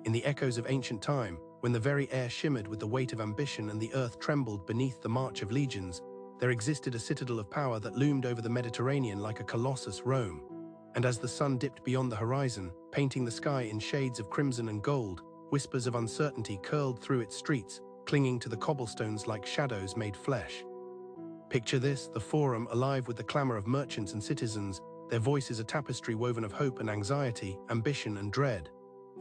In the echoes of ancient time, when the very air shimmered with the weight of ambition and the earth trembled beneath the march of legions, there existed a citadel of power that loomed over the Mediterranean like a colossus, Rome. And as the sun dipped beyond the horizon, painting the sky in shades of crimson and gold, whispers of uncertainty curled through its streets, clinging to the cobblestones like shadows made flesh. Picture this, the Forum alive with the clamor of merchants and citizens, their voices a tapestry woven of hope and anxiety, ambition and dread.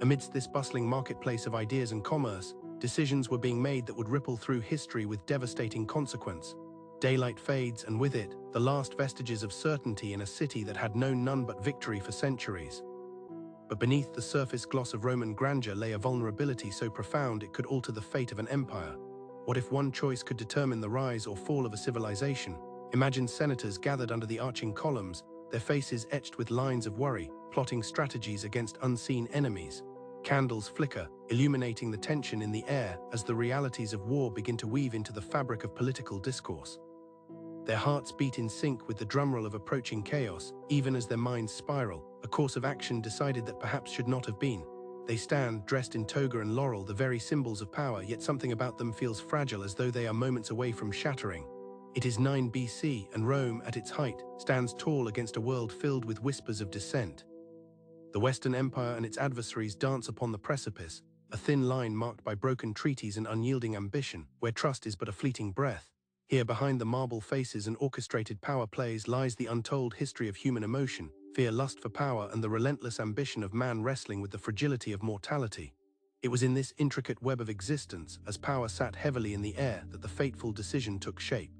Amidst this bustling marketplace of ideas and commerce, decisions were being made that would ripple through history with devastating consequence. Daylight fades, and with it, the last vestiges of certainty in a city that had known none but victory for centuries. But beneath the surface gloss of Roman grandeur lay a vulnerability so profound it could alter the fate of an empire. What if one choice could determine the rise or fall of a civilization? Imagine senators gathered under the arching columns, their faces etched with lines of worry, plotting strategies against unseen enemies. Candles flicker, illuminating the tension in the air as the realities of war begin to weave into the fabric of political discourse. Their hearts beat in sync with the drumroll of approaching chaos, even as their minds spiral, a course of action decided that perhaps should not have been. They stand, dressed in toga and laurel, the very symbols of power, yet something about them feels fragile, as though they are moments away from shattering. It is 9 BC, and Rome, at its height, stands tall against a world filled with whispers of dissent. The Western Empire and its adversaries dance upon the precipice, a thin line marked by broken treaties and unyielding ambition, where trust is but a fleeting breath. Here, behind the marble faces and orchestrated power plays, lies the untold history of human emotion, fear, lust for power, and the relentless ambition of man wrestling with the fragility of mortality. It was in this intricate web of existence, as power sat heavily in the air, that the fateful decision took shape.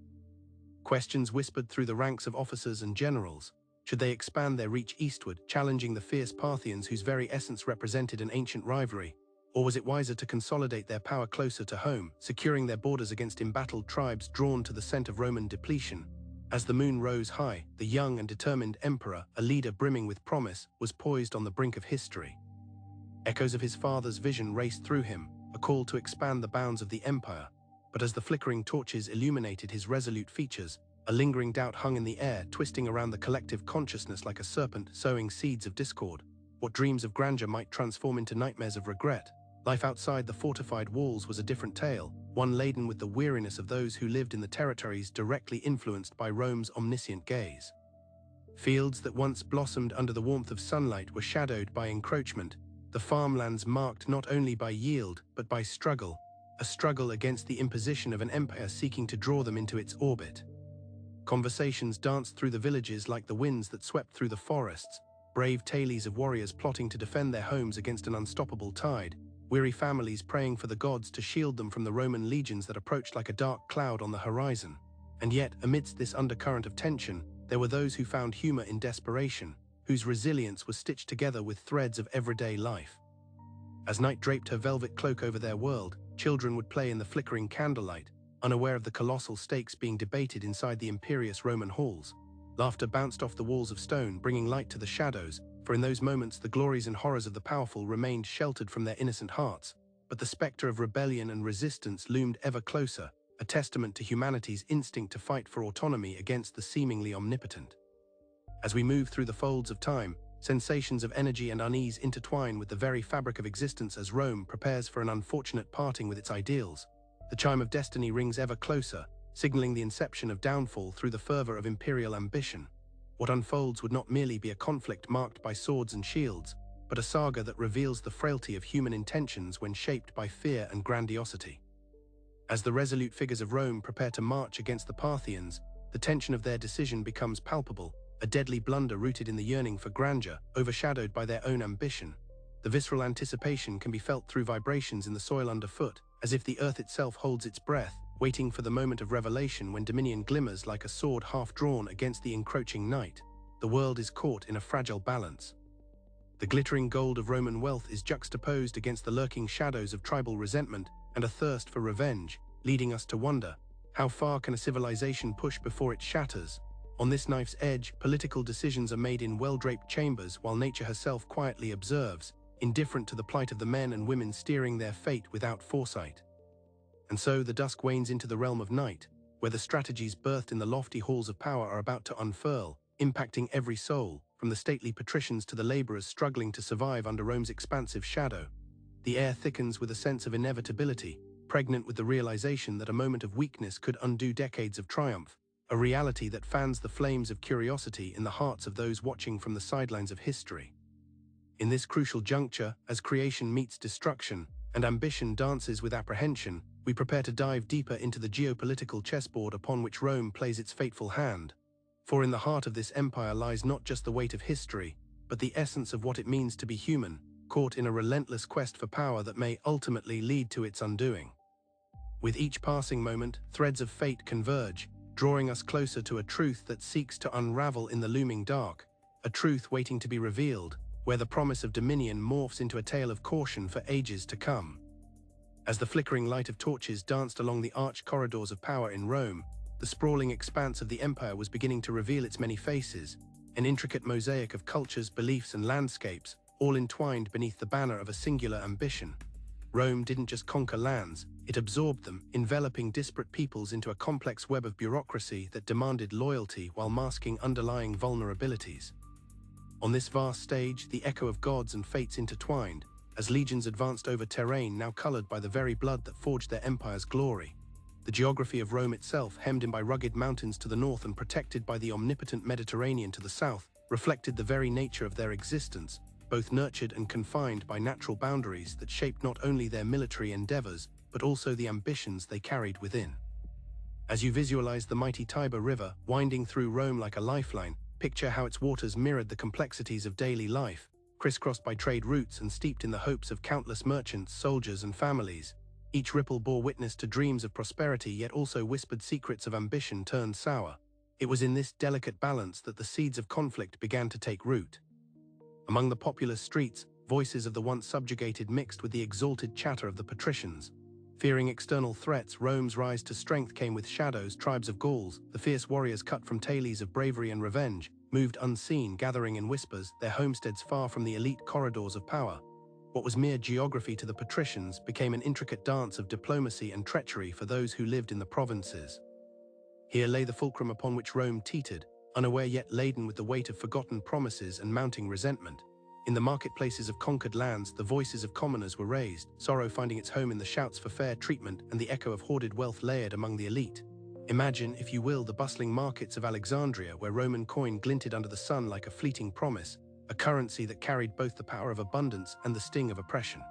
Questions whispered through the ranks of officers and generals. Should they expand their reach eastward, challenging the fierce Parthians whose very essence represented an ancient rivalry? Or was it wiser to consolidate their power closer to home, securing their borders against embattled tribes drawn to the scent of Roman depletion? As the moon rose high, the young and determined emperor, a leader brimming with promise, was poised on the brink of history. Echoes of his father's vision raced through him, a call to expand the bounds of the empire. But as the flickering torches illuminated his resolute features, a lingering doubt hung in the air, twisting around the collective consciousness like a serpent, sowing seeds of discord. What dreams of grandeur might transform into nightmares of regret. Life outside the fortified walls was a different tale, one laden with the weariness of those who lived in the territories directly influenced by Rome's omniscient gaze. Fields that once blossomed under the warmth of sunlight were shadowed by encroachment, the farmlands marked not only by yield but by struggle, a struggle against the imposition of an empire seeking to draw them into its orbit. Conversations danced through the villages like the winds that swept through the forests, brave tales of warriors plotting to defend their homes against an unstoppable tide, weary families praying for the gods to shield them from the Roman legions that approached like a dark cloud on the horizon. And yet, amidst this undercurrent of tension, there were those who found humor in desperation, whose resilience was stitched together with threads of everyday life. As night draped her velvet cloak over their world, children would play in the flickering candlelight, unaware of the colossal stakes being debated inside the imperious Roman halls. Laughter bounced off the walls of stone, bringing light to the shadows, for in those moments the glories and horrors of the powerful remained sheltered from their innocent hearts. But the specter of rebellion and resistance loomed ever closer, a testament to humanity's instinct to fight for autonomy against the seemingly omnipotent. As we move through the folds of time, sensations of energy and unease intertwine with the very fabric of existence as Rome prepares for an unfortunate parting with its ideals. The chime of destiny rings ever closer, signaling the inception of downfall through the fervor of imperial ambition. What unfolds would not merely be a conflict marked by swords and shields, but a saga that reveals the frailty of human intentions when shaped by fear and grandiosity. As the resolute figures of Rome prepare to march against the Parthians, the tension of their decision becomes palpable, a deadly blunder rooted in the yearning for grandeur, overshadowed by their own ambition. The visceral anticipation can be felt through vibrations in the soil underfoot, as if the earth itself holds its breath, waiting for the moment of revelation when dominion glimmers like a sword half drawn against the encroaching night. The world is caught in a fragile balance. The glittering gold of Roman wealth is juxtaposed against the lurking shadows of tribal resentment and a thirst for revenge, leading us to wonder, how far can a civilization push before it shatters? On this knife's edge, political decisions are made in well-draped chambers while nature herself quietly observes, indifferent to the plight of the men and women steering their fate without foresight. And so the dusk wanes into the realm of night, where the strategies birthed in the lofty halls of power are about to unfurl, impacting every soul, from the stately patricians to the laborers struggling to survive under Rome's expansive shadow. The air thickens with a sense of inevitability, pregnant with the realization that a moment of weakness could undo decades of triumph, a reality that fans the flames of curiosity in the hearts of those watching from the sidelines of history. In this crucial juncture, as creation meets destruction, and ambition dances with apprehension, we prepare to dive deeper into the geopolitical chessboard upon which Rome plays its fateful hand. For in the heart of this empire lies not just the weight of history, but the essence of what it means to be human, caught in a relentless quest for power that may ultimately lead to its undoing. With each passing moment, threads of fate converge, drawing us closer to a truth that seeks to unravel in the looming dark, a truth waiting to be revealed, where the promise of dominion morphs into a tale of caution for ages to come. As the flickering light of torches danced along the arched corridors of power in Rome, the sprawling expanse of the empire was beginning to reveal its many faces, an intricate mosaic of cultures, beliefs, and landscapes, all entwined beneath the banner of a singular ambition. Rome didn't just conquer lands, it absorbed them, enveloping disparate peoples into a complex web of bureaucracy that demanded loyalty while masking underlying vulnerabilities. On this vast stage, the echo of gods and fates intertwined, as legions advanced over terrain now colored by the very blood that forged their empire's glory. The geography of Rome itself, hemmed in by rugged mountains to the north and protected by the omnipotent Mediterranean to the south, reflected the very nature of their existence, both nurtured and confined by natural boundaries that shaped not only their military endeavors, but also the ambitions they carried within. As you visualize the mighty Tiber River winding through Rome like a lifeline, picture how its waters mirrored the complexities of daily life, crisscrossed by trade routes and steeped in the hopes of countless merchants, soldiers, and families. Each ripple bore witness to dreams of prosperity, yet also whispered secrets of ambition turned sour. It was in this delicate balance that the seeds of conflict began to take root. Among the populous streets, voices of the once subjugated mixed with the exalted chatter of the patricians. Fearing external threats, Rome's rise to strength came with shadows. Tribes of Gauls, the fierce warriors cut from tales of bravery and revenge, moved unseen, gathering in whispers, their homesteads far from the elite corridors of power. What was mere geography to the patricians became an intricate dance of diplomacy and treachery for those who lived in the provinces. Here lay the fulcrum upon which Rome teetered, unaware yet laden with the weight of forgotten promises and mounting resentment. In the marketplaces of conquered lands, the voices of commoners were raised, sorrow finding its home in the shouts for fair treatment and the echo of hoarded wealth layered among the elite. Imagine, if you will, the bustling markets of Alexandria, where Roman coin glinted under the sun like a fleeting promise, a currency that carried both the power of abundance and the sting of oppression.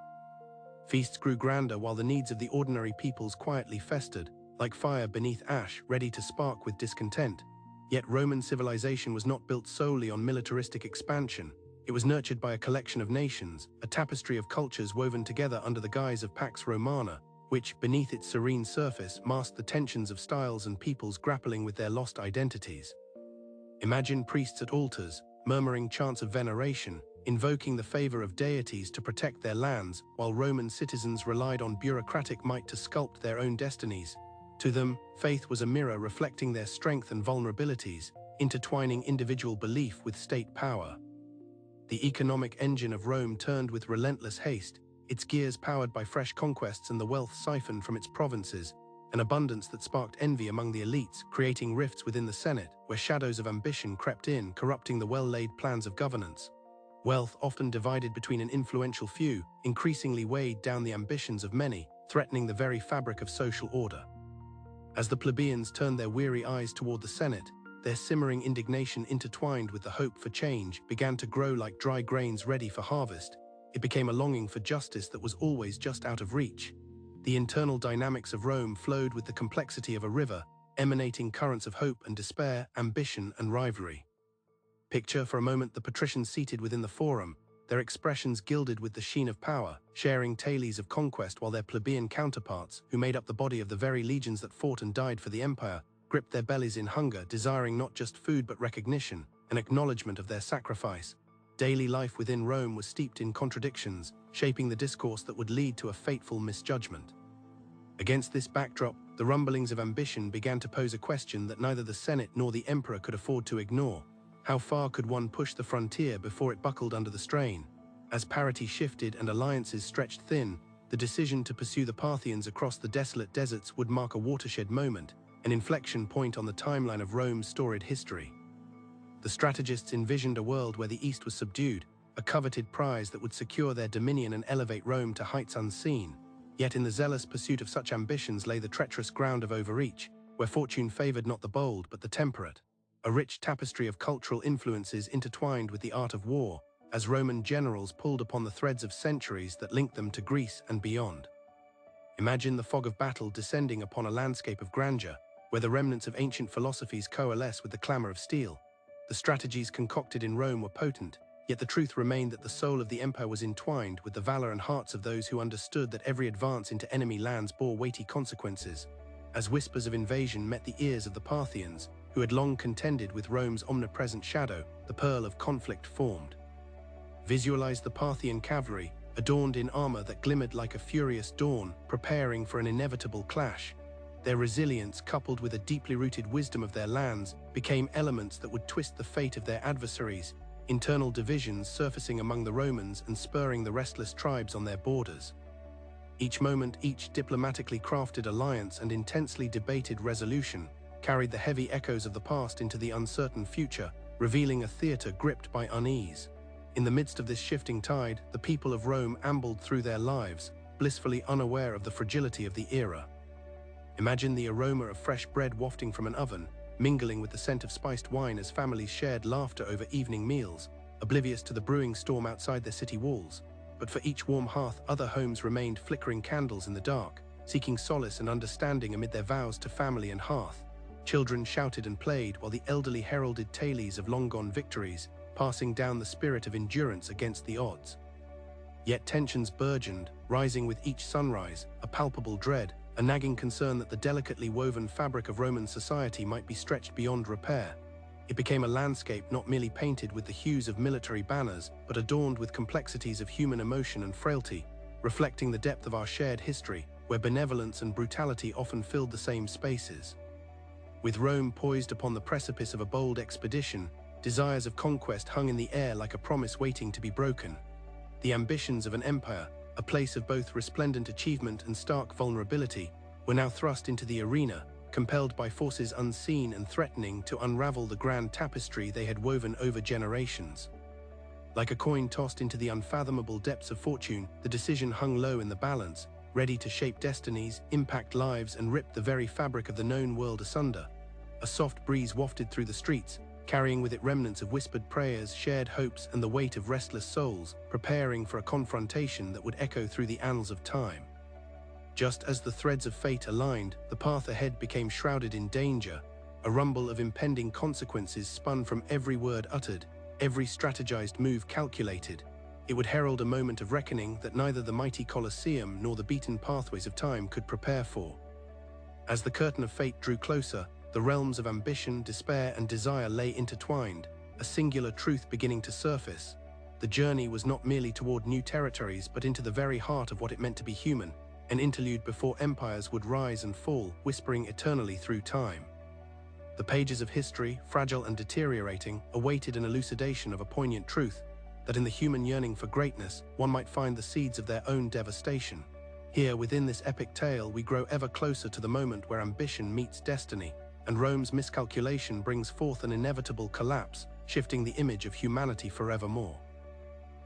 Feasts grew grander while the needs of the ordinary peoples quietly festered, like fire beneath ash, ready to spark with discontent. Yet Roman civilization was not built solely on militaristic expansion. It was nurtured by a collection of nations, a tapestry of cultures woven together under the guise of Pax Romana, which, beneath its serene surface, masked the tensions of styles and peoples grappling with their lost identities. Imagine priests at altars, murmuring chants of veneration, invoking the favor of deities to protect their lands, while Roman citizens relied on bureaucratic might to sculpt their own destinies. To them, faith was a mirror reflecting their strength and vulnerabilities, intertwining individual belief with state power. The economic engine of Rome turned with relentless haste, its gears powered by fresh conquests and the wealth siphoned from its provinces, an abundance that sparked envy among the elites, creating rifts within the Senate, where shadows of ambition crept in, corrupting the well-laid plans of governance. Wealth, often divided between an influential few, increasingly weighed down the ambitions of many, threatening the very fabric of social order. As the plebeians turned their weary eyes toward the Senate, their simmering indignation, intertwined with the hope for change, began to grow like dry grains ready for harvest. It became a longing for justice that was always just out of reach. The internal dynamics of Rome flowed with the complexity of a river, emanating currents of hope and despair, ambition and rivalry. Picture for a moment the patricians seated within the forum, their expressions gilded with the sheen of power, sharing tales of conquest, while their plebeian counterparts, who made up the body of the very legions that fought and died for the empire, gripped their bellies in hunger, desiring not just food but recognition, an acknowledgement of their sacrifice. Daily life within Rome was steeped in contradictions, shaping the discourse that would lead to a fateful misjudgment. Against this backdrop, the rumblings of ambition began to pose a question that neither the Senate nor the emperor could afford to ignore. How far could one push the frontier before it buckled under the strain? As parity shifted and alliances stretched thin, the decision to pursue the Parthians across the desolate deserts would mark a watershed moment, an inflection point on the timeline of Rome's storied history. The strategists envisioned a world where the East was subdued, a coveted prize that would secure their dominion and elevate Rome to heights unseen. Yet in the zealous pursuit of such ambitions lay the treacherous ground of overreach, where fortune favored not the bold but the temperate. A rich tapestry of cultural influences intertwined with the art of war, as Roman generals pulled upon the threads of centuries that linked them to Greece and beyond. Imagine the fog of battle descending upon a landscape of grandeur, where the remnants of ancient philosophies coalesce with the clamor of steel. The strategies concocted in Rome were potent, yet the truth remained that the soul of the empire was entwined with the valor and hearts of those who understood that every advance into enemy lands bore weighty consequences. As whispers of invasion met the ears of the Parthians, who had long contended with Rome's omnipresent shadow, the pearl of conflict formed. Visualize the Parthian cavalry, adorned in armor that glimmered like a furious dawn, preparing for an inevitable clash. Their resilience, coupled with a deeply rooted wisdom of their lands, became elements that would twist the fate of their adversaries, internal divisions surfacing among the Romans and spurring the restless tribes on their borders. Each moment, each diplomatically crafted alliance and intensely debated resolution carried the heavy echoes of the past into the uncertain future, revealing a theater gripped by unease. In the midst of this shifting tide, the people of Rome ambled through their lives, blissfully unaware of the fragility of the era. Imagine the aroma of fresh bread wafting from an oven, mingling with the scent of spiced wine as families shared laughter over evening meals, oblivious to the brewing storm outside their city walls. But for each warm hearth, other homes remained flickering candles in the dark, seeking solace and understanding amid their vows to family and hearth. Children shouted and played while the elderly heralded tales of long-gone victories, passing down the spirit of endurance against the odds. Yet tensions burgeoned, rising with each sunrise, a palpable dread, a nagging concern that the delicately woven fabric of Roman society might be stretched beyond repair. It became a landscape not merely painted with the hues of military banners, but adorned with complexities of human emotion and frailty, reflecting the depth of our shared history, where benevolence and brutality often filled the same spaces. With Rome poised upon the precipice of a bold expedition, desires of conquest hung in the air like a promise waiting to be broken. The ambitions of an empire, a place of both resplendent achievement and stark vulnerability, were now thrust into the arena, compelled by forces unseen and threatening to unravel the grand tapestry they had woven over generations. Like a coin tossed into the unfathomable depths of fortune, the decision hung low in the balance, ready to shape destinies, impact lives, and rip the very fabric of the known world asunder. A soft breeze wafted through the streets, carrying with it remnants of whispered prayers, shared hopes, and the weight of restless souls, preparing for a confrontation that would echo through the annals of time. Just as the threads of fate aligned, the path ahead became shrouded in danger. A rumble of impending consequences spun from every word uttered, every strategized move calculated. It would herald a moment of reckoning that neither the mighty Colosseum nor the beaten pathways of time could prepare for. As the curtain of fate drew closer, the realms of ambition, despair, and desire lay intertwined, a singular truth beginning to surface. The journey was not merely toward new territories, but into the very heart of what it meant to be human, an interlude before empires would rise and fall, whispering eternally through time. The pages of history, fragile and deteriorating, awaited an elucidation of a poignant truth, that in the human yearning for greatness, one might find the seeds of their own devastation. Here, within this epic tale, we grow ever closer to the moment where ambition meets destiny, and Rome's miscalculation brings forth an inevitable collapse, shifting the image of humanity forevermore.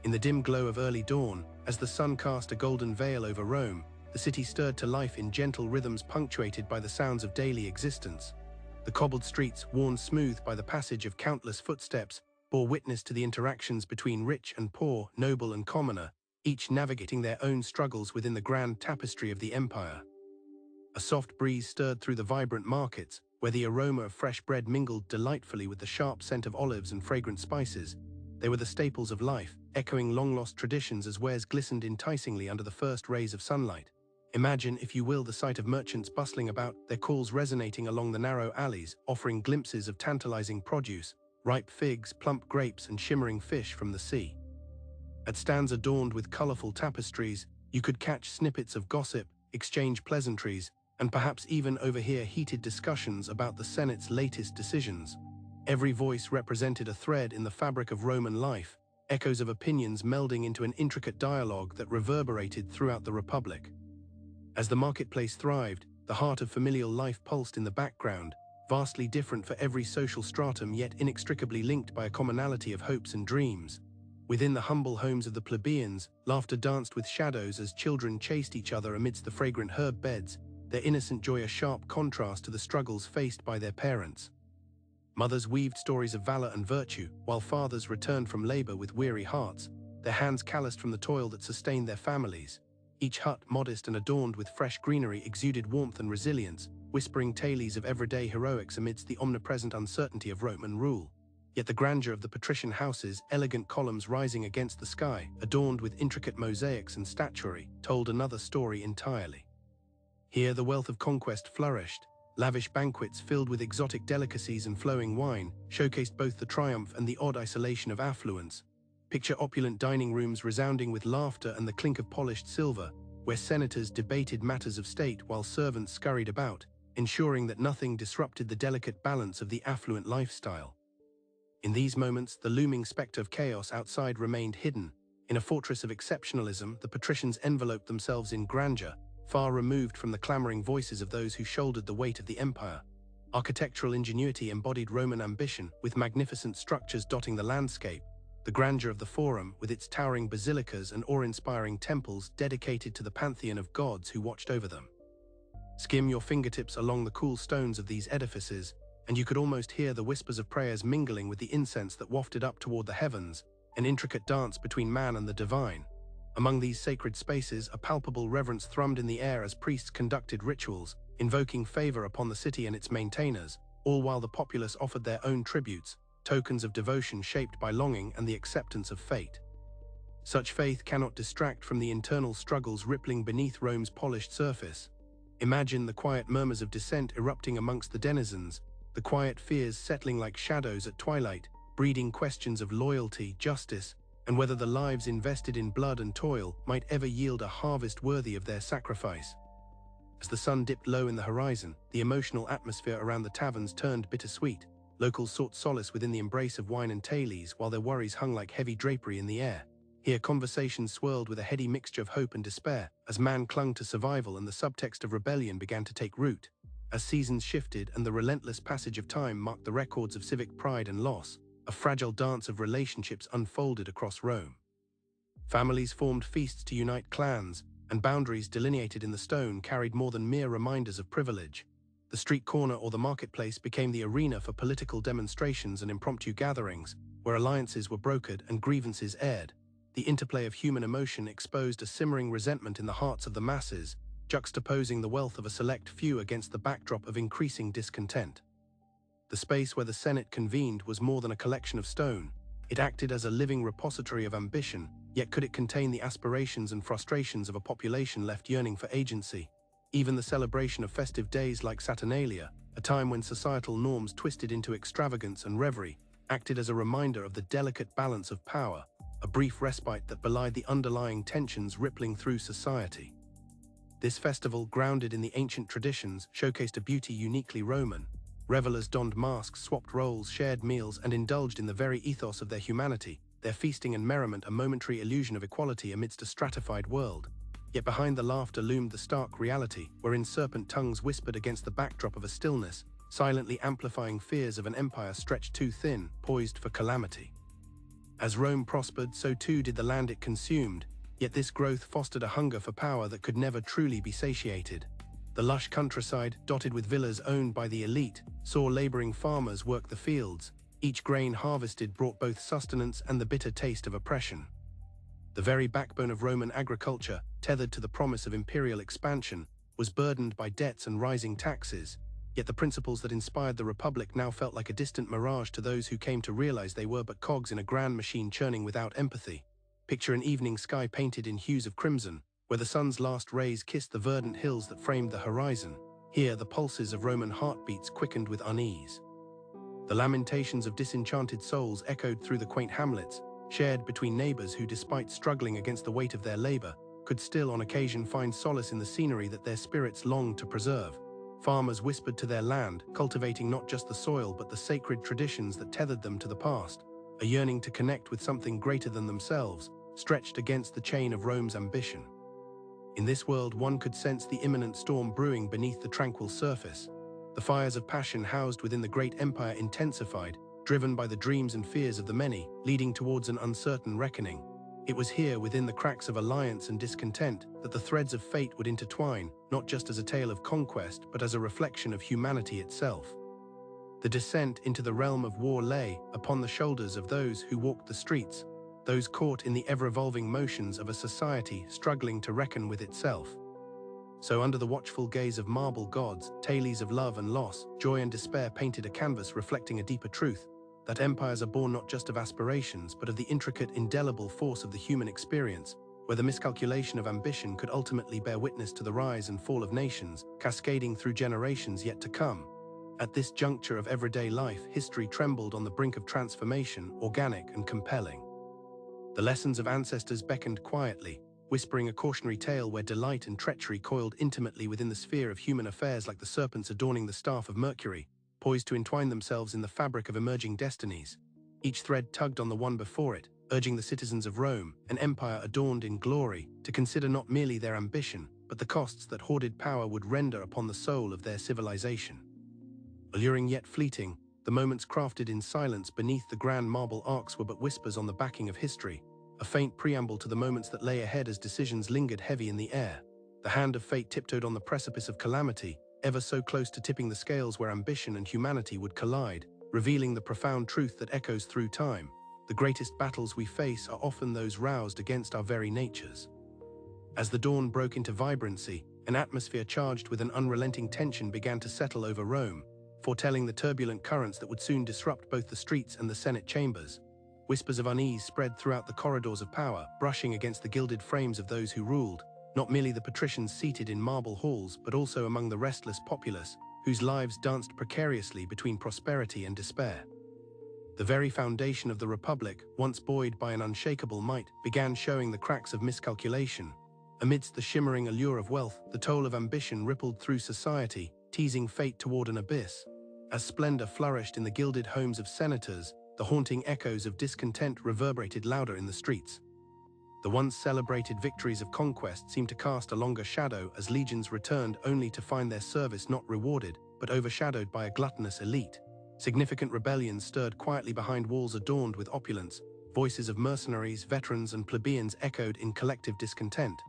In the dim glow of early dawn, as the sun cast a golden veil over Rome, the city stirred to life in gentle rhythms punctuated by the sounds of daily existence. The cobbled streets, worn smooth by the passage of countless footsteps, bore witness to the interactions between rich and poor, noble and commoner, each navigating their own struggles within the grand tapestry of the empire. A soft breeze stirred through the vibrant markets, where the aroma of fresh bread mingled delightfully with the sharp scent of olives and fragrant spices. They were the staples of life, echoing long-lost traditions as wares glistened enticingly under the first rays of sunlight. Imagine, if you will, the sight of merchants bustling about, their calls resonating along the narrow alleys, offering glimpses of tantalizing produce, ripe figs, plump grapes, and shimmering fish from the sea. At stands adorned with colorful tapestries, you could catch snippets of gossip, exchange pleasantries, and perhaps even overhear heated discussions about the Senate's latest decisions. Every voice represented a thread in the fabric of Roman life, echoes of opinions melding into an intricate dialogue that reverberated throughout the Republic. As the marketplace thrived, the heart of familial life pulsed in the background, vastly different for every social stratum yet inextricably linked by a commonality of hopes and dreams. Within the humble homes of the plebeians, laughter danced with shadows as children chased each other amidst the fragrant herb beds, their innocent joy a sharp contrast to the struggles faced by their parents. Mothers weaved stories of valor and virtue, while fathers returned from labor with weary hearts, their hands calloused from the toil that sustained their families. Each hut, modest and adorned with fresh greenery, exuded warmth and resilience, whispering tales of everyday heroics amidst the omnipresent uncertainty of Roman rule. Yet the grandeur of the patrician houses, elegant columns rising against the sky, adorned with intricate mosaics and statuary, told another story entirely. Here the wealth of conquest flourished. Lavish banquets filled with exotic delicacies and flowing wine showcased both the triumph and the odd isolation of affluence. Picture opulent dining rooms resounding with laughter and the clink of polished silver, where senators debated matters of state while servants scurried about, ensuring that nothing disrupted the delicate balance of the affluent lifestyle. In these moments, the looming specter of chaos outside remained hidden. In a fortress of exceptionalism, the patricians enveloped themselves in grandeur, far removed from the clamoring voices of those who shouldered the weight of the empire. Architectural ingenuity embodied Roman ambition, with magnificent structures dotting the landscape. The grandeur of the Forum, with its towering basilicas and awe-inspiring temples dedicated to the pantheon of gods who watched over them. Skim your fingertips along the cool stones of these edifices, and you could almost hear the whispers of prayers mingling with the incense that wafted up toward the heavens, an intricate dance between man and the divine. Among these sacred spaces, a palpable reverence thrummed in the air as priests conducted rituals, invoking favor upon the city and its maintainers, all while the populace offered their own tributes, tokens of devotion shaped by longing and the acceptance of fate. Such faith cannot distract from the internal struggles rippling beneath Rome's polished surface. Imagine the quiet murmurs of dissent erupting amongst the denizens, the quiet fears settling like shadows at twilight, breeding questions of loyalty, justice, and whether the lives invested in blood and toil might ever yield a harvest worthy of their sacrifice. As the sun dipped low in the horizon, the emotional atmosphere around the taverns turned bittersweet. Locals sought solace within the embrace of wine and tales, while their worries hung like heavy drapery in the air. Here conversations swirled with a heady mixture of hope and despair, as man clung to survival and the subtext of rebellion began to take root. As seasons shifted and the relentless passage of time marked the records of civic pride and loss, a fragile dance of relationships unfolded across Rome. Families formed feasts to unite clans, and boundaries delineated in the stone carried more than mere reminders of privilege. The street corner or the marketplace became the arena for political demonstrations and impromptu gatherings, where alliances were brokered and grievances aired. The interplay of human emotion exposed a simmering resentment in the hearts of the masses, juxtaposing the wealth of a select few against the backdrop of increasing discontent. The space where the Senate convened was more than a collection of stone. It acted as a living repository of ambition, yet could it contain the aspirations and frustrations of a population left yearning for agency? Even the celebration of festive days like Saturnalia, a time when societal norms twisted into extravagance and revelry, acted as a reminder of the delicate balance of power, a brief respite that belied the underlying tensions rippling through society. This festival, grounded in the ancient traditions, showcased a beauty uniquely Roman. Revelers donned masks, swapped roles, shared meals, and indulged in the very ethos of their humanity, their feasting and merriment a momentary illusion of equality amidst a stratified world. Yet behind the laughter loomed the stark reality, wherein serpent tongues whispered against the backdrop of a stillness, silently amplifying fears of an empire stretched too thin, poised for calamity. As Rome prospered, so too did the land it consumed, yet this growth fostered a hunger for power that could never truly be satiated. The lush countryside, dotted with villas owned by the elite, saw laboring farmers work the fields. Each grain harvested brought both sustenance and the bitter taste of oppression. The very backbone of Roman agriculture, tethered to the promise of imperial expansion, was burdened by debts and rising taxes, yet the principles that inspired the Republic now felt like a distant mirage to those who came to realize they were but cogs in a grand machine churning without empathy. Picture an evening sky painted in hues of crimson, where the sun's last rays kissed the verdant hills that framed the horizon. Here, the pulses of Roman heartbeats quickened with unease. The lamentations of disenchanted souls echoed through the quaint hamlets, shared between neighbors who, despite struggling against the weight of their labor, could still on occasion find solace in the scenery that their spirits longed to preserve. Farmers whispered to their land, cultivating not just the soil but the sacred traditions that tethered them to the past. A yearning to connect with something greater than themselves, stretched against the chain of Rome's ambition. In this world, one could sense the imminent storm brewing beneath the tranquil surface. The fires of passion housed within the great empire intensified, driven by the dreams and fears of the many, leading towards an uncertain reckoning. It was here, within the cracks of alliance and discontent, that the threads of fate would intertwine, not just as a tale of conquest, but as a reflection of humanity itself. The descent into the realm of war lay upon the shoulders of those who walked the streets, those caught in the ever-evolving motions of a society struggling to reckon with itself. So under the watchful gaze of marble gods, tales of love and loss, joy and despair painted a canvas reflecting a deeper truth, that empires are born not just of aspirations, but of the intricate, indelible force of the human experience, where the miscalculation of ambition could ultimately bear witness to the rise and fall of nations, cascading through generations yet to come. At this juncture of everyday life, history trembled on the brink of transformation, organic and compelling. The lessons of ancestors beckoned quietly, whispering a cautionary tale where delight and treachery coiled intimately within the sphere of human affairs like the serpents adorning the staff of Mercury, poised to entwine themselves in the fabric of emerging destinies. Each thread tugged on the one before it, urging the citizens of Rome, an empire adorned in glory, to consider not merely their ambition, but the costs that hoarded power would render upon the soul of their civilization. Alluring yet fleeting, the moments crafted in silence beneath the grand marble arcs were but whispers on the backing of history, a faint preamble to the moments that lay ahead as decisions lingered heavy in the air. The hand of fate tiptoed on the precipice of calamity, ever so close to tipping the scales where ambition and humanity would collide, revealing the profound truth that echoes through time. The greatest battles we face are often those roused against our very natures. As the dawn broke into vibrancy, an atmosphere charged with an unrelenting tension began to settle over Rome, foretelling the turbulent currents that would soon disrupt both the streets and the Senate chambers. Whispers of unease spread throughout the corridors of power, brushing against the gilded frames of those who ruled, not merely the patricians seated in marble halls, but also among the restless populace, whose lives danced precariously between prosperity and despair. The very foundation of the Republic, once buoyed by an unshakable might, began showing the cracks of miscalculation. Amidst the shimmering allure of wealth, the toll of ambition rippled through society, teasing fate toward an abyss. As splendor flourished in the gilded homes of senators, the haunting echoes of discontent reverberated louder in the streets. The once celebrated victories of conquest seemed to cast a longer shadow as legions returned only to find their service not rewarded, but overshadowed by a gluttonous elite. Significant rebellions stirred quietly behind walls adorned with opulence. Voices of mercenaries, veterans, and plebeians echoed in collective discontent.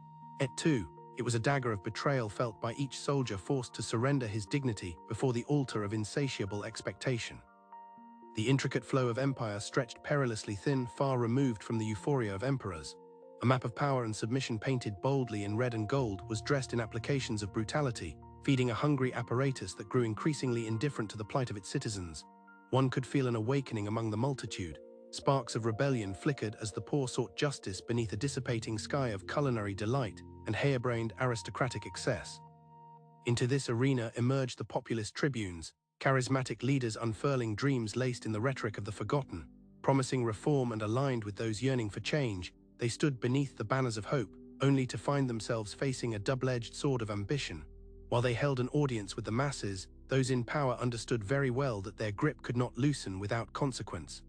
Et tu, it was a dagger of betrayal felt by each soldier forced to surrender his dignity before the altar of insatiable expectation. The intricate flow of empire stretched perilously thin, far removed from the euphoria of emperors. A map of power and submission painted boldly in red and gold was dressed in applications of brutality, feeding a hungry apparatus that grew increasingly indifferent to the plight of its citizens. One could feel an awakening among the multitude. Sparks of rebellion flickered as the poor sought justice beneath a dissipating sky of culinary delight and harebrained aristocratic excess. Into this arena emerged the populist tribunes, charismatic leaders unfurling dreams laced in the rhetoric of the forgotten. Promising reform and aligned with those yearning for change, they stood beneath the banners of hope, only to find themselves facing a double-edged sword of ambition. While they held an audience with the masses, those in power understood very well that their grip could not loosen without consequence.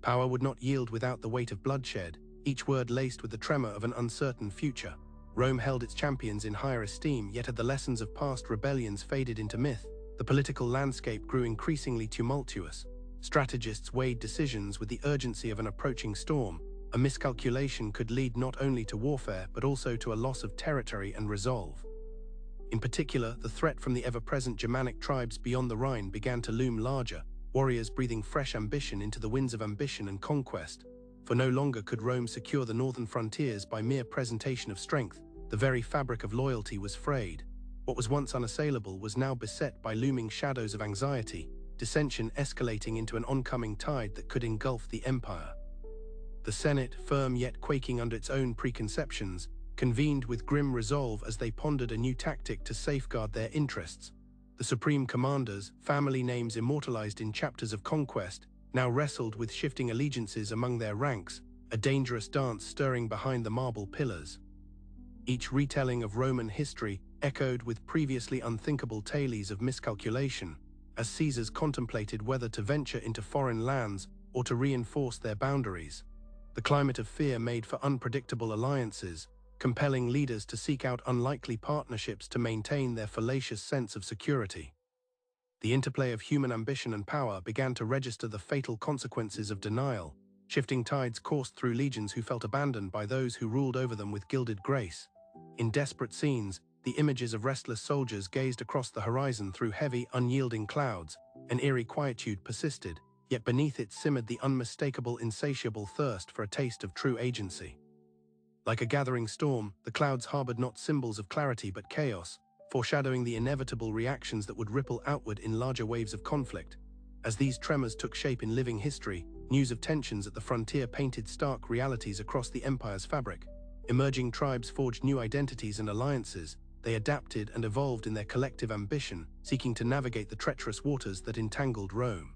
Power would not yield without the weight of bloodshed, each word laced with the tremor of an uncertain future. Rome held its champions in higher esteem, yet as the lessons of past rebellions faded into myth, the political landscape grew increasingly tumultuous. Strategists weighed decisions with the urgency of an approaching storm. A miscalculation could lead not only to warfare, but also to a loss of territory and resolve. In particular, the threat from the ever-present Germanic tribes beyond the Rhine began to loom larger, warriors breathing fresh ambition into the winds of ambition and conquest. For no longer could Rome secure the northern frontiers by mere presentation of strength. The very fabric of loyalty was frayed. What was once unassailable was now beset by looming shadows of anxiety, dissension escalating into an oncoming tide that could engulf the empire. The Senate, firm yet quaking under its own preconceptions, convened with grim resolve as they pondered a new tactic to safeguard their interests. The supreme commanders, family names immortalized in chapters of conquest, now wrestled with shifting allegiances among their ranks, a dangerous dance stirring behind the marble pillars. Each retelling of Roman history echoed with previously unthinkable tales of miscalculation, as Caesars contemplated whether to venture into foreign lands or to reinforce their boundaries. The climate of fear made for unpredictable alliances, compelling leaders to seek out unlikely partnerships to maintain their fallacious sense of security. The interplay of human ambition and power began to register the fatal consequences of denial. Shifting tides coursed through legions who felt abandoned by those who ruled over them with gilded grace. In desperate scenes, the images of restless soldiers gazed across the horizon through heavy, unyielding clouds. An eerie quietude persisted, yet beneath it simmered the unmistakable, insatiable thirst for a taste of true agency. Like a gathering storm, the clouds harbored not symbols of clarity but chaos, foreshadowing the inevitable reactions that would ripple outward in larger waves of conflict. As these tremors took shape in living history, news of tensions at the frontier painted stark realities across the empire's fabric. Emerging tribes forged new identities and alliances. They adapted and evolved in their collective ambition, seeking to navigate the treacherous waters that entangled Rome.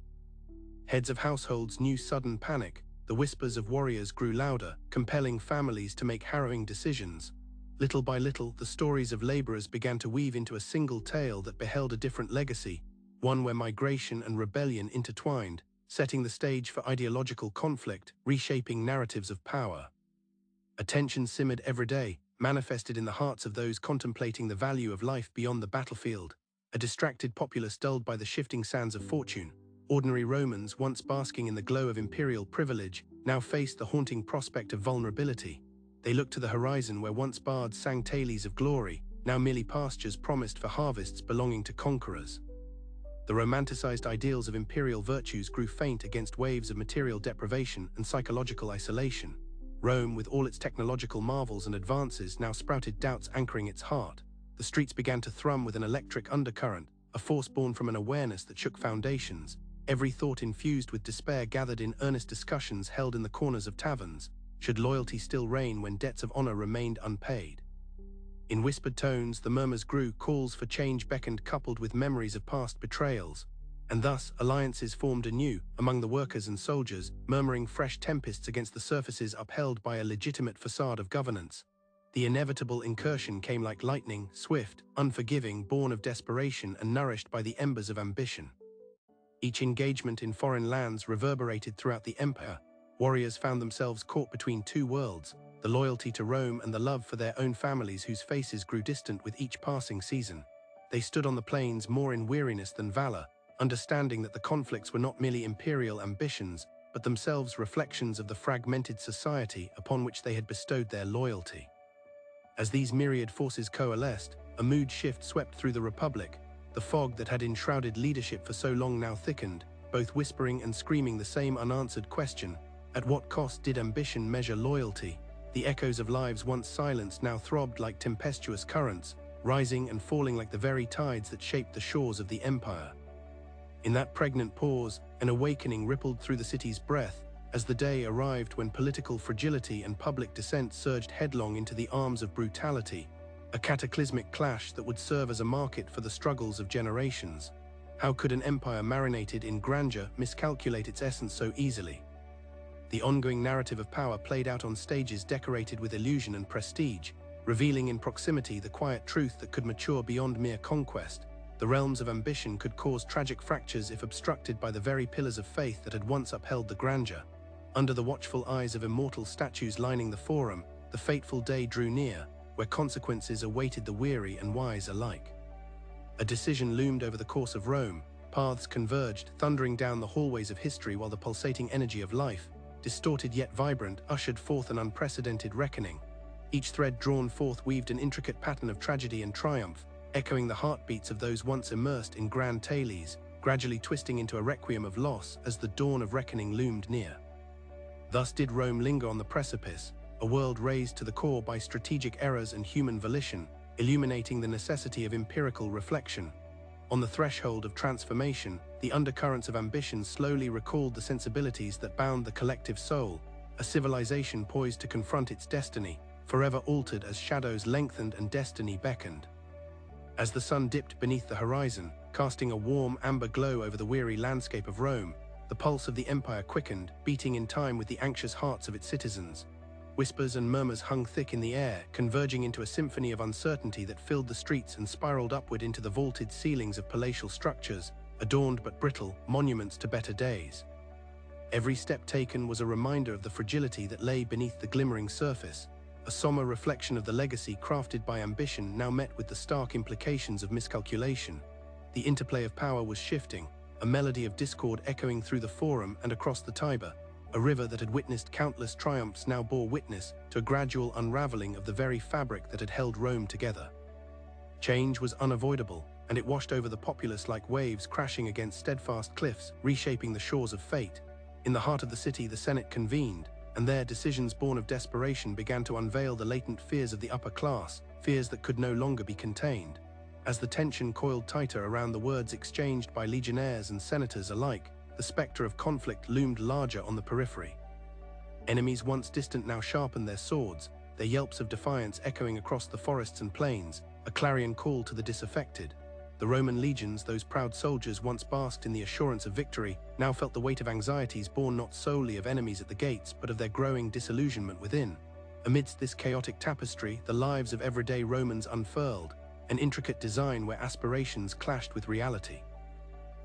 Heads of households knew sudden panic. The whispers of warriors grew louder, compelling families to make harrowing decisions. Little by little, the stories of laborers began to weave into a single tale that beheld a different legacy, one where migration and rebellion intertwined, setting the stage for ideological conflict, reshaping narratives of power. A tension simmered every day, manifested in the hearts of those contemplating the value of life beyond the battlefield. A distracted populace dulled by the shifting sands of fortune. Ordinary Romans, once basking in the glow of imperial privilege, now faced the haunting prospect of vulnerability. They looked to the horizon where once bards sang tales of glory, now merely pastures promised for harvests belonging to conquerors. The romanticized ideals of imperial virtues grew faint against waves of material deprivation and psychological isolation. Rome, with all its technological marvels and advances, now sprouted doubts anchoring its heart. The streets began to thrum with an electric undercurrent, a force born from an awareness that shook foundations. Every thought infused with despair gathered in earnest discussions held in the corners of taverns. Should loyalty still reign when debts of honor remained unpaid? In whispered tones, the murmurs grew, calls for change beckoned, coupled with memories of past betrayals. And thus, alliances formed anew, among the workers and soldiers, murmuring fresh tempests against the surfaces upheld by a legitimate facade of governance. The inevitable incursion came like lightning, swift, unforgiving, born of desperation and nourished by the embers of ambition. Each engagement in foreign lands reverberated throughout the empire. Warriors found themselves caught between two worlds, the loyalty to Rome and the love for their own families whose faces grew distant with each passing season. They stood on the plains more in weariness than valor, understanding that the conflicts were not merely imperial ambitions, but themselves reflections of the fragmented society upon which they had bestowed their loyalty. As these myriad forces coalesced, a mood shift swept through the Republic. The fog that had enshrouded leadership for so long now thickened, both whispering and screaming the same unanswered question: at what cost did ambition measure loyalty? The echoes of lives once silenced now throbbed like tempestuous currents, rising and falling like the very tides that shaped the shores of the empire. In that pregnant pause, an awakening rippled through the city's breath, as the day arrived when political fragility and public dissent surged headlong into the arms of brutality, a cataclysmic clash that would serve as a market for the struggles of generations. How could an empire marinated in grandeur miscalculate its essence so easily? The ongoing narrative of power played out on stages decorated with illusion and prestige, revealing in proximity the quiet truth that could mature beyond mere conquest. The realms of ambition could cause tragic fractures if obstructed by the very pillars of faith that had once upheld the grandeur. Under the watchful eyes of immortal statues lining the forum, the fateful day drew near, where consequences awaited the weary and wise alike. A decision loomed over the course of Rome. Paths converged, thundering down the hallways of history, while the pulsating energy of life, distorted yet vibrant, ushered forth an unprecedented reckoning. Each thread drawn forth weaved an intricate pattern of tragedy and triumph, echoing the heartbeats of those once immersed in grand tales, gradually twisting into a requiem of loss as the dawn of reckoning loomed near. Thus did Rome linger on the precipice, a world razed to the core by strategic errors and human volition, illuminating the necessity of empirical reflection. On the threshold of transformation, the undercurrents of ambition slowly recalled the sensibilities that bound the collective soul, a civilization poised to confront its destiny, forever altered as shadows lengthened and destiny beckoned. As the sun dipped beneath the horizon, casting a warm amber glow over the weary landscape of Rome, the pulse of the empire quickened, beating in time with the anxious hearts of its citizens. Whispers and murmurs hung thick in the air, converging into a symphony of uncertainty that filled the streets and spiraled upward into the vaulted ceilings of palatial structures, adorned but brittle, monuments to better days. Every step taken was a reminder of the fragility that lay beneath the glimmering surface, a somber reflection of the legacy crafted by ambition now met with the stark implications of miscalculation. The interplay of power was shifting, a melody of discord echoing through the Forum and across the Tiber. A river that had witnessed countless triumphs now bore witness to a gradual unraveling of the very fabric that had held Rome together. Change was unavoidable, and it washed over the populace like waves crashing against steadfast cliffs, reshaping the shores of fate. In the heart of the city, the Senate convened, and there decisions born of desperation began to unveil the latent fears of the upper class, fears that could no longer be contained. As the tension coiled tighter around the words exchanged by legionnaires and senators alike, the specter of conflict loomed larger on the periphery. Enemies once distant now sharpened their swords, their yelps of defiance echoing across the forests and plains, a clarion call to the disaffected. The Roman legions, those proud soldiers once basked in the assurance of victory, now felt the weight of anxieties born not solely of enemies at the gates, but of their growing disillusionment within. Amidst this chaotic tapestry, the lives of everyday Romans unfurled, an intricate design where aspirations clashed with reality.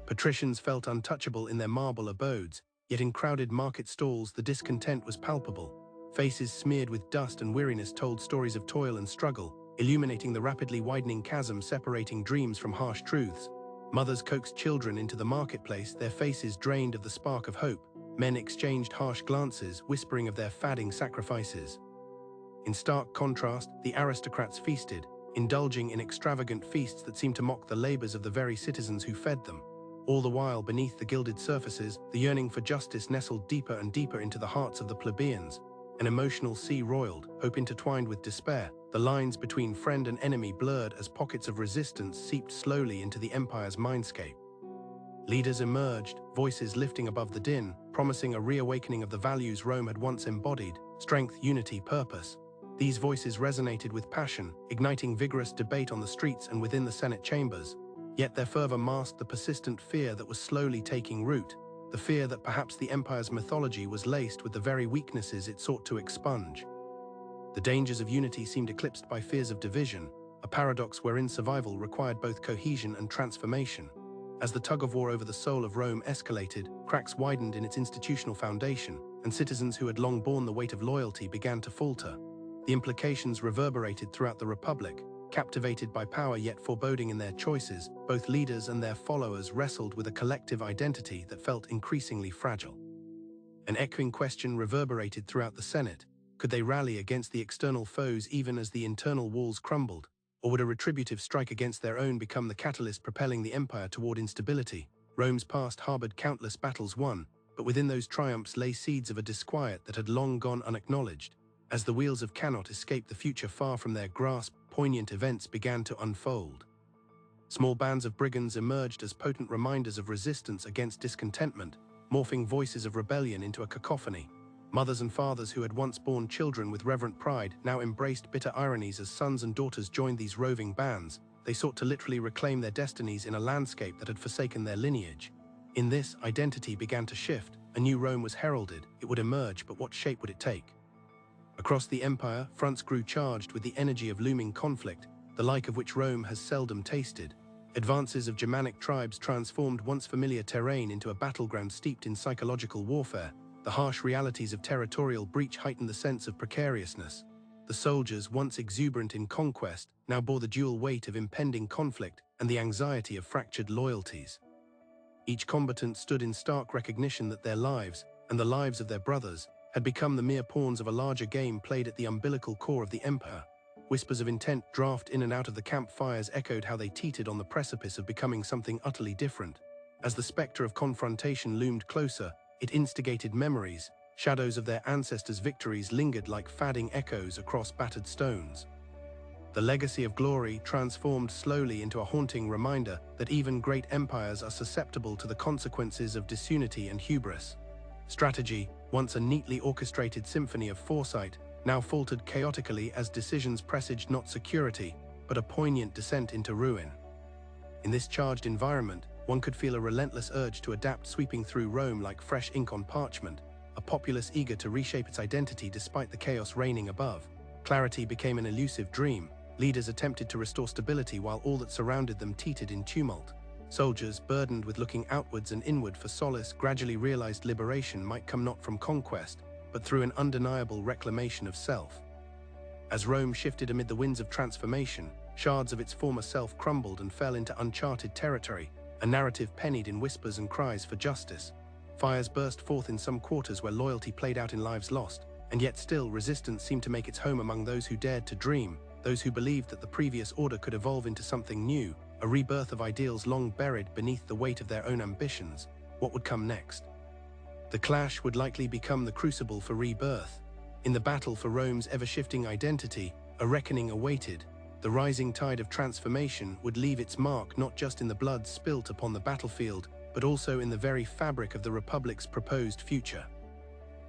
Patricians felt untouchable in their marble abodes, yet in crowded market stalls the discontent was palpable. Faces smeared with dust and weariness told stories of toil and struggle, illuminating the rapidly widening chasm separating dreams from harsh truths. Mothers coaxed children into the marketplace, their faces drained of the spark of hope. Men exchanged harsh glances, whispering of their fadding sacrifices. In stark contrast, the aristocrats feasted, indulging in extravagant feasts that seemed to mock the labors of the very citizens who fed them. All the while, beneath the gilded surfaces, the yearning for justice nestled deeper and deeper into the hearts of the plebeians. An emotional sea roiled, hope intertwined with despair. The lines between friend and enemy blurred as pockets of resistance seeped slowly into the empire's mindscape. Leaders emerged, voices lifting above the din, promising a reawakening of the values Rome had once embodied: strength, unity, purpose. These voices resonated with passion, igniting vigorous debate on the streets and within the Senate chambers. Yet their fervor masked the persistent fear that was slowly taking root, the fear that perhaps the empire's mythology was laced with the very weaknesses it sought to expunge. The dangers of unity seemed eclipsed by fears of division, a paradox wherein survival required both cohesion and transformation. As the tug-of-war over the soul of Rome escalated, cracks widened in its institutional foundation, and citizens who had long borne the weight of loyalty began to falter. The implications reverberated throughout the Republic. Captivated by power yet foreboding in their choices, both leaders and their followers wrestled with a collective identity that felt increasingly fragile. An echoing question reverberated throughout the Senate: could they rally against the external foes even as the internal walls crumbled? Or would a retributive strike against their own become the catalyst propelling the empire toward instability? Rome's past harbored countless battles won, but within those triumphs lay seeds of a disquiet that had long gone unacknowledged. As the wheels of cannot escape the future far from their grasp, poignant events began to unfold. Small bands of brigands emerged as potent reminders of resistance against discontentment, morphing voices of rebellion into a cacophony. Mothers and fathers who had once borne children with reverent pride now embraced bitter ironies as sons and daughters joined these roving bands. They sought to literally reclaim their destinies in a landscape that had forsaken their lineage. In this, identity began to shift. A new Rome was heralded. It would emerge, but what shape would it take? Across the empire, fronts grew charged with the energy of looming conflict, the like of which Rome has seldom tasted. Advances of Germanic tribes transformed once familiar terrain into a battleground steeped in psychological warfare. The harsh realities of territorial breach heightened the sense of precariousness. The soldiers, once exuberant in conquest, now bore the dual weight of impending conflict and the anxiety of fractured loyalties. Each combatant stood in stark recognition that their lives, and the lives of their brothers, had become the mere pawns of a larger game played at the umbilical core of the empire. Whispers of intent drafted in and out of the campfires echoed how they teetered on the precipice of becoming something utterly different. As the specter of confrontation loomed closer, it instigated memories. Shadows of their ancestors' victories lingered like fading echoes across battered stones. The legacy of glory transformed slowly into a haunting reminder that even great empires are susceptible to the consequences of disunity and hubris. Strategy, once a neatly orchestrated symphony of foresight, now faltered chaotically as decisions presaged not security, but a poignant descent into ruin. In this charged environment, one could feel a relentless urge to adapt sweeping through Rome like fresh ink on parchment, a populace eager to reshape its identity despite the chaos reigning above. Clarity became an elusive dream. Leaders attempted to restore stability while all that surrounded them teetered in tumult. Soldiers, burdened with looking outwards and inward for solace, gradually realized liberation might come not from conquest, but through an undeniable reclamation of self. As Rome shifted amid the winds of transformation, Shards of its former self crumbled and fell into uncharted territory, a narrative pennied in whispers and cries for justice. Fires burst forth in some quarters where loyalty played out in lives lost, and yet still resistance seemed to make its home among those who dared to dream, those who believed that the previous order could evolve into something new, a rebirth of ideals long buried beneath the weight of their own ambitions. What would come next? The clash would likely become the crucible for rebirth. In the battle for Rome's ever-shifting identity, a reckoning awaited. The rising tide of transformation would leave its mark not just in the blood spilt upon the battlefield, but also in the very fabric of the Republic's proposed future.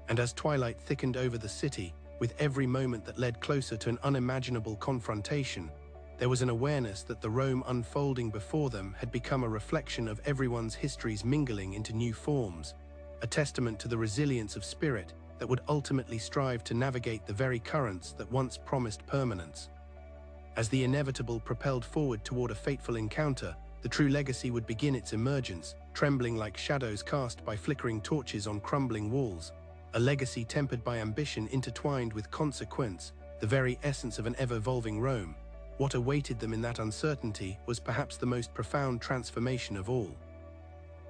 And as twilight thickened over the city, with every moment that led closer to an unimaginable confrontation, there was an awareness that the Rome unfolding before them had become a reflection of everyone's histories mingling into new forms, a testament to the resilience of spirit that would ultimately strive to navigate the very currents that once promised permanence. As the inevitable propelled forward toward a fateful encounter, the true legacy would begin its emergence, trembling like shadows cast by flickering torches on crumbling walls, a legacy tempered by ambition intertwined with consequence, the very essence of an ever-evolving Rome. What awaited them in that uncertainty was perhaps the most profound transformation of all.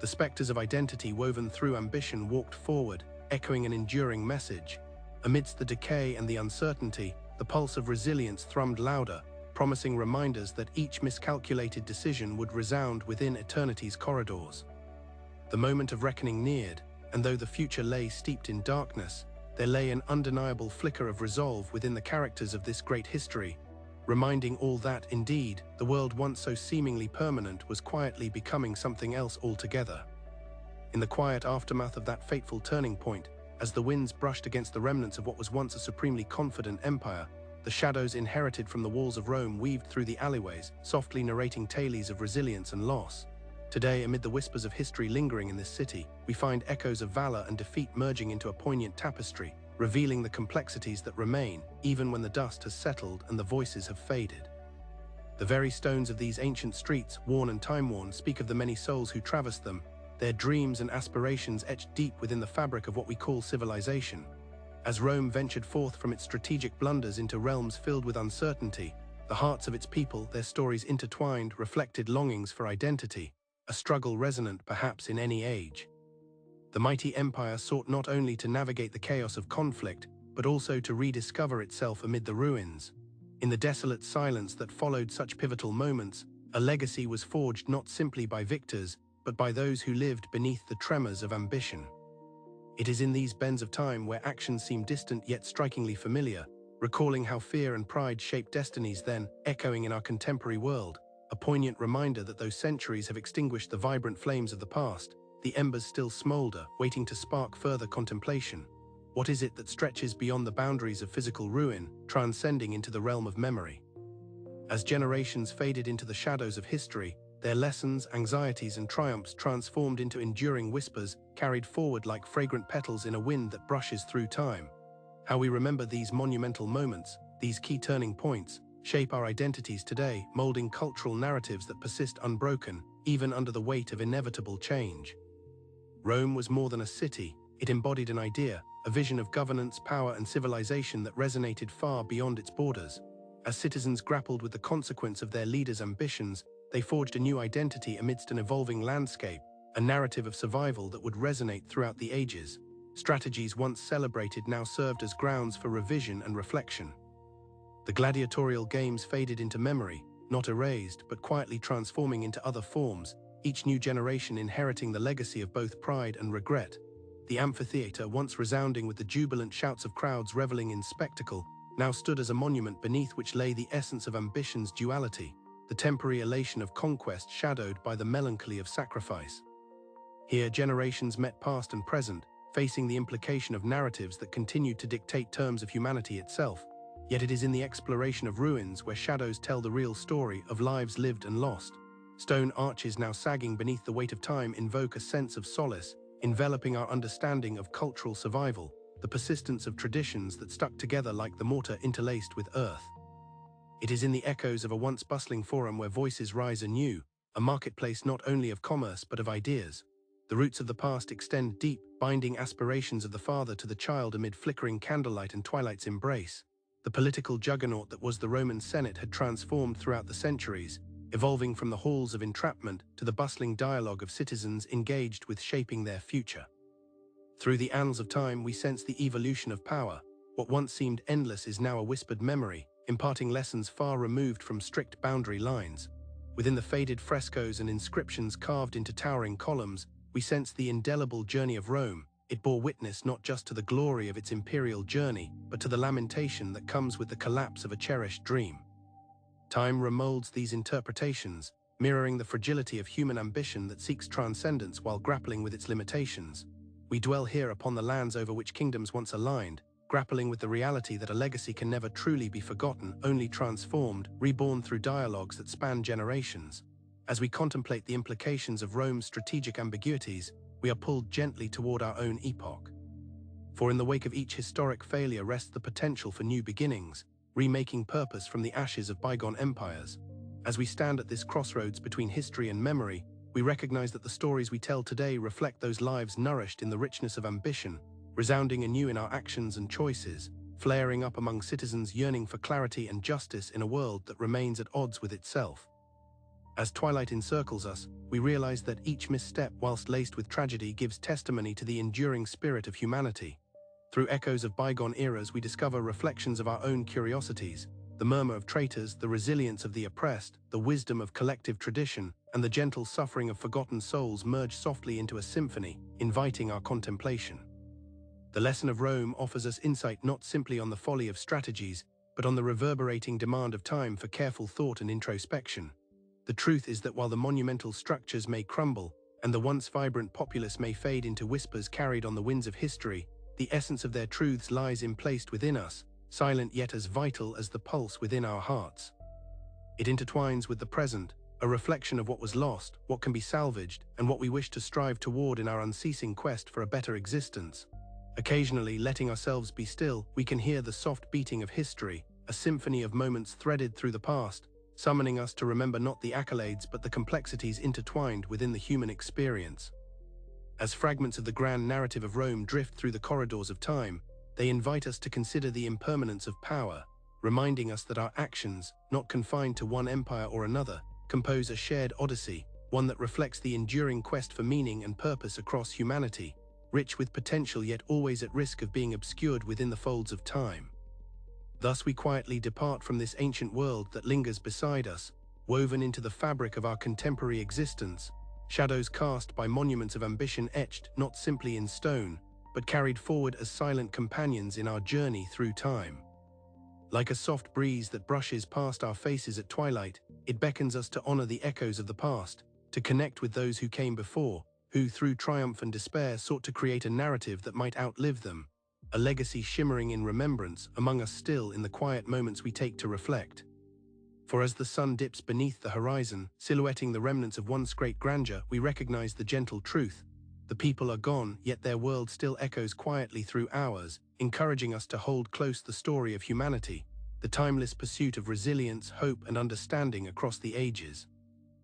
The specters of identity woven through ambition walked forward, echoing an enduring message. Amidst the decay and the uncertainty, the pulse of resilience thrummed louder, promising reminders that each miscalculated decision would resound within eternity's corridors. The moment of reckoning neared, and though the future lay steeped in darkness, there lay an undeniable flicker of resolve within the characters of this great history, reminding all that, indeed, the world once so seemingly permanent was quietly becoming something else altogether. In the quiet aftermath of that fateful turning point, as the winds brushed against the remnants of what was once a supremely confident empire, the shadows inherited from the walls of Rome weaved through the alleyways, softly narrating tales of resilience and loss. Today, amid the whispers of history lingering in this city, we find echoes of valor and defeat merging into a poignant tapestry, revealing the complexities that remain, even when the dust has settled and the voices have faded. The very stones of these ancient streets, worn and time-worn, speak of the many souls who traversed them, their dreams and aspirations etched deep within the fabric of what we call civilization. As Rome ventured forth from its strategic blunders into realms filled with uncertainty, the hearts of its people, their stories intertwined, reflected longings for identity, a struggle resonant perhaps in any age. The mighty empire sought not only to navigate the chaos of conflict, but also to rediscover itself amid the ruins. In the desolate silence that followed such pivotal moments, a legacy was forged not simply by victors, but by those who lived beneath the tremors of ambition. It is in these bends of time where actions seem distant yet strikingly familiar, recalling how fear and pride shaped destinies then, echoing in our contemporary world, a poignant reminder that though centuries have extinguished the vibrant flames of the past, the embers still smolder, waiting to spark further contemplation. What is it that stretches beyond the boundaries of physical ruin, transcending into the realm of memory? As generations faded into the shadows of history, their lessons, anxieties, and triumphs transformed into enduring whispers, carried forward like fragrant petals in a wind that brushes through time. How we remember these monumental moments, these key turning points, shape our identities today, molding cultural narratives that persist unbroken, even under the weight of inevitable change. Rome was more than a city. It embodied an idea, a vision of governance, power, and civilization that resonated far beyond its borders. As citizens grappled with the consequence of their leaders' ambitions, they forged a new identity amidst an evolving landscape, a narrative of survival that would resonate throughout the ages. Strategies once celebrated now served as grounds for revision and reflection. The gladiatorial games faded into memory, not erased, but quietly transforming into other forms, each new generation inheriting the legacy of both pride and regret. The amphitheater, once resounding with the jubilant shouts of crowds reveling in spectacle, now stood as a monument beneath which lay the essence of ambition's duality, the temporary elation of conquest shadowed by the melancholy of sacrifice. Here, generations met past and present, facing the implication of narratives that continued to dictate terms of humanity itself. Yet it is in the exploration of ruins where shadows tell the real story of lives lived and lost. Stone arches now sagging beneath the weight of time invoke a sense of solace, enveloping our understanding of cultural survival, the persistence of traditions that stuck together like the mortar interlaced with earth. It is in the echoes of a once bustling forum where voices rise anew, a marketplace not only of commerce but of ideas. The roots of the past extend deep, binding aspirations of the father to the child amid flickering candlelight and twilight's embrace. The political juggernaut that was the Roman Senate had transformed throughout the centuries, evolving from the halls of entrapment to the bustling dialogue of citizens engaged with shaping their future. Through the annals of time, we sense the evolution of power. What once seemed endless is now a whispered memory, imparting lessons far removed from strict boundary lines. Within the faded frescoes and inscriptions carved into towering columns, we sense the indelible journey of Rome. It bore witness not just to the glory of its imperial journey, but to the lamentation that comes with the collapse of a cherished dream. Time remolds these interpretations, mirroring the fragility of human ambition that seeks transcendence while grappling with its limitations. We dwell here upon the lands over which kingdoms once aligned, grappling with the reality that a legacy can never truly be forgotten, only transformed, reborn through dialogues that span generations. As we contemplate the implications of Rome's strategic ambiguities, we are pulled gently toward our own epoch. For in the wake of each historic failure rests the potential for new beginnings, remaking purpose from the ashes of bygone empires. As we stand at this crossroads between history and memory, we recognize that the stories we tell today reflect those lives nourished in the richness of ambition, resounding anew in our actions and choices, flaring up among citizens yearning for clarity and justice in a world that remains at odds with itself. As twilight encircles us, we realize that each misstep, whilst laced with tragedy, gives testimony to the enduring spirit of humanity. Through echoes of bygone eras, we discover reflections of our own curiosities, the murmur of traitors, the resilience of the oppressed, the wisdom of collective tradition, and the gentle suffering of forgotten souls merge softly into a symphony, inviting our contemplation. The lesson of Rome offers us insight not simply on the folly of strategies, but on the reverberating demand of time for careful thought and introspection. The truth is that while the monumental structures may crumble, and the once vibrant populace may fade into whispers carried on the winds of history, the essence of their truths lies emplaced within us, silent yet as vital as the pulse within our hearts. It intertwines with the present, a reflection of what was lost, what can be salvaged, and what we wish to strive toward in our unceasing quest for a better existence. Occasionally, letting ourselves be still, we can hear the soft beating of history, a symphony of moments threaded through the past, summoning us to remember not the accolades but the complexities intertwined within the human experience. As fragments of the grand narrative of Rome drift through the corridors of time, they invite us to consider the impermanence of power, reminding us that our actions, not confined to one empire or another, compose a shared odyssey, one that reflects the enduring quest for meaning and purpose across humanity, rich with potential yet always at risk of being obscured within the folds of time. Thus we quietly depart from this ancient world that lingers beside us, woven into the fabric of our contemporary existence, shadows cast by monuments of ambition etched not simply in stone, but carried forward as silent companions in our journey through time. Like a soft breeze that brushes past our faces at twilight, it beckons us to honor the echoes of the past, to connect with those who came before, who through triumph and despair sought to create a narrative that might outlive them, a legacy shimmering in remembrance among us still in the quiet moments we take to reflect. For as the sun dips beneath the horizon, silhouetting the remnants of once great grandeur, we recognize the gentle truth. The people are gone, yet their world still echoes quietly through ours, encouraging us to hold close the story of humanity, the timeless pursuit of resilience, hope, and understanding across the ages.